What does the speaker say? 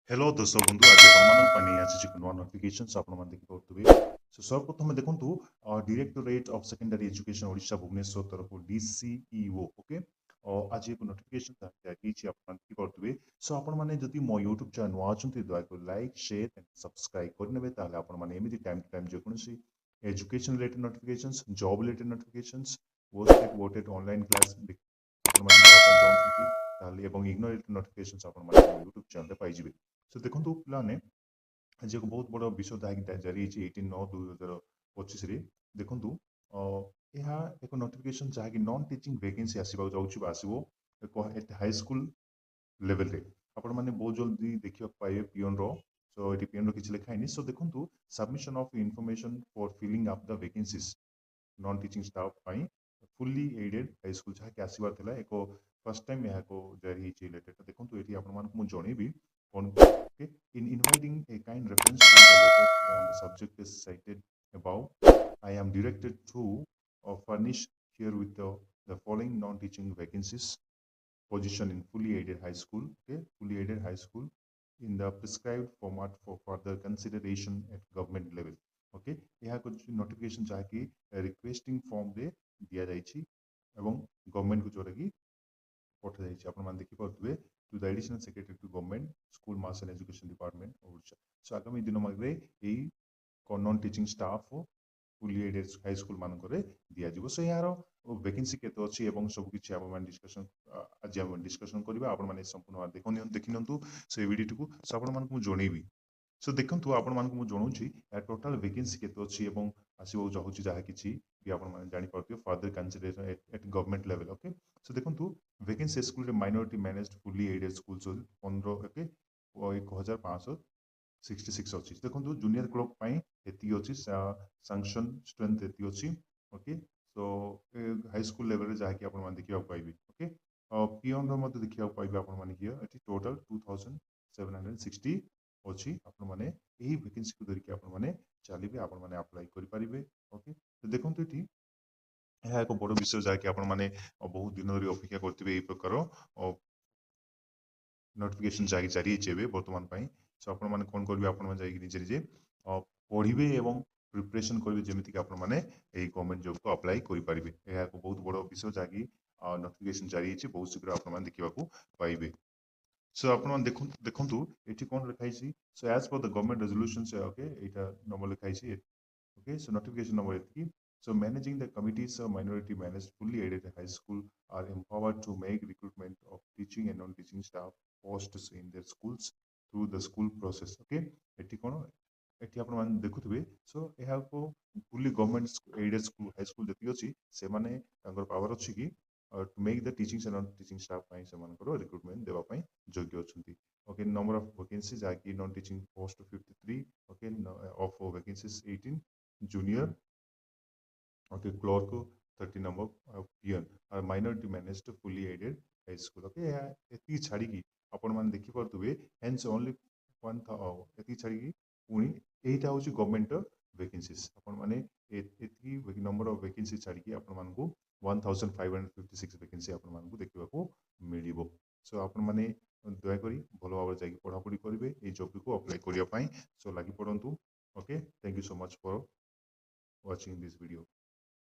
Hello दर्शक बंधु आज नुआ नोटिफिकेशंस देखिए सो सर्वप्रथम देखु directorate of secondary education Odisha Bhubaneswar तरफ डीसीईओ ओके आज एक नोटिफिकेशन देखिए सो आपण मैंने जदि मो यूट्यूब चैनल नुआ अच्छा दया लाइक शेयर एंड सब्सक्राइब करने टाइम टू टाइम जेकोसी education related notifications job related notifications वोटेड ऑनलाइन क्लास इग्नोर नोटिफिकेशंस यूट्यूब चैनल पाइबे सो देखो पे आज एक बहुत बड़ विषय जारी 18/9/2025 देखु एक नोटिफिकेशन जहाँकि नॉन टीचिंग वैकेंसी आसो एक हाई स्कूल लेवल रे आपण माने बहुत जल्दी देखियो पाइबे पियन रो सो एटी पियन रो किछ लिखाइनी सो देखु submission of information for filling up the vacancies non teaching staff पाई फुल्ली एडेड हाई स्कूल जहाँकि आसबार था एक फर्स्ट टाइम यहाँ को जारी लेटर देखो ये आपको जनइबी in inviting a kind reference to the letter on the subject is cited above, I am directed to furnish here with the following non-teaching vacancies position in fully aided high school, okay, fully aided high school in the prescribed format for further consideration at government level. Okay, यहाँ कुछ notification जहाँकि requesting form रे दिया जाइछि एवं government को जोरा की पठा जाइछि आपण मान देखि पड़ुवे to the additional secretary to government school mass and education department Odisha so आगामी दिन मगरे एई non teaching staff fully aided high school मानकरे दिया जिवो सो यार वैकेंसी केते अछि एवं सब किछि आपण मान डिस्कशन आज हम डिस्कशन करबा आपण मान संपूर्ण देखिनंतु से वीडियो को सो आपण मान को जणेबी सो देखंतु आपण मान को जणुछि या टोटल वैकेंसी केते अछि एवं आसीबो जहुछि जहा किछि कि आपण मान जानि परतियो further consideration at government level okay so देखंतु वैकेंसी स्कूल रे minority managed fully aided schools 15 okay 1566 अछि देखंतु जूनियर क्लर्क पई एति अछि सैंक्शन स्ट्रेंथ एति अछि okay so high school level रे जहा कि आपण मान देखिबा पाइबे ओके पियन रो मते देखिबा पाइबे आपण मान हियर एति टोटल 2760 अच्छी आपण माने यही वैकेंसी को धरिकी आपण माने चलिबे आपण माने अप्लाई करि परिबे ओके तो देखंतु एठी यह एक बड़ विषय जहाँकि आपण माने बहुत दिन धरी अपेक्षा करथिबे एई प्रकार नोटिफिकेशन जारी जारी हेबे वर्तमान पई सो आपण माने कोन करबे आपण माने जाई निजे निजे पढिबे एवं प्रिपरेशन करबे जेमिति कि आपण माने एई गवर्नमेंट जॉब को अप्लाई करि परिबे यह एक बहुत बड़ विषय जहाँकि नोटिफिकेशन जारी हेछि बहुत शीघ्र आपण माने देखिबा को पाइबे सो आपण देखंतु एठी कोन लिखाई छी so as per the government resolution से ओके एटा नंबर लिखाई छी ओके सो नोटिफिकेशन नंबर एतकी so managing the committees minority managed fully aided high school are empowered to make recruitment of teaching and non-teaching staff posts in their schools through the school process okay एठी कोन एठी आपण मान देखुथबे सो एहा को fully government aided school high school जति अछि से माने तांकर पावर अछि कि to make the teaching and non-teaching staff ପାଇଁ ସେମାନଙ୍କର recruitment ଦେବା ପାଇଁ ଯୋଗ୍ୟ ଅଛନ୍ତି okay number of vacancies ଯାହାକି non teaching post 53 okay of vacancies 18 junior okay clerk 30 number of peon are minority managed fully aided high school okay एति छाड़ी की आपण मान देखि परतुबे hence only one एति छाड़ी की पुनी एटा होची गवर्नमेंट वैकेंसीज आपण माने एति नंबर ऑफ वैकेंसी छाड़ी की आपण मान को 1556 वैकेंसी आपण मान को देखिबा को मिलिबो सो आपण माने दया करी भलो भाव जाई पढ़ा पढ़ी करिवे ए जॉब को अप्लाई करिया पई सो लागि पड़ंतु okay thank you so much for watching this video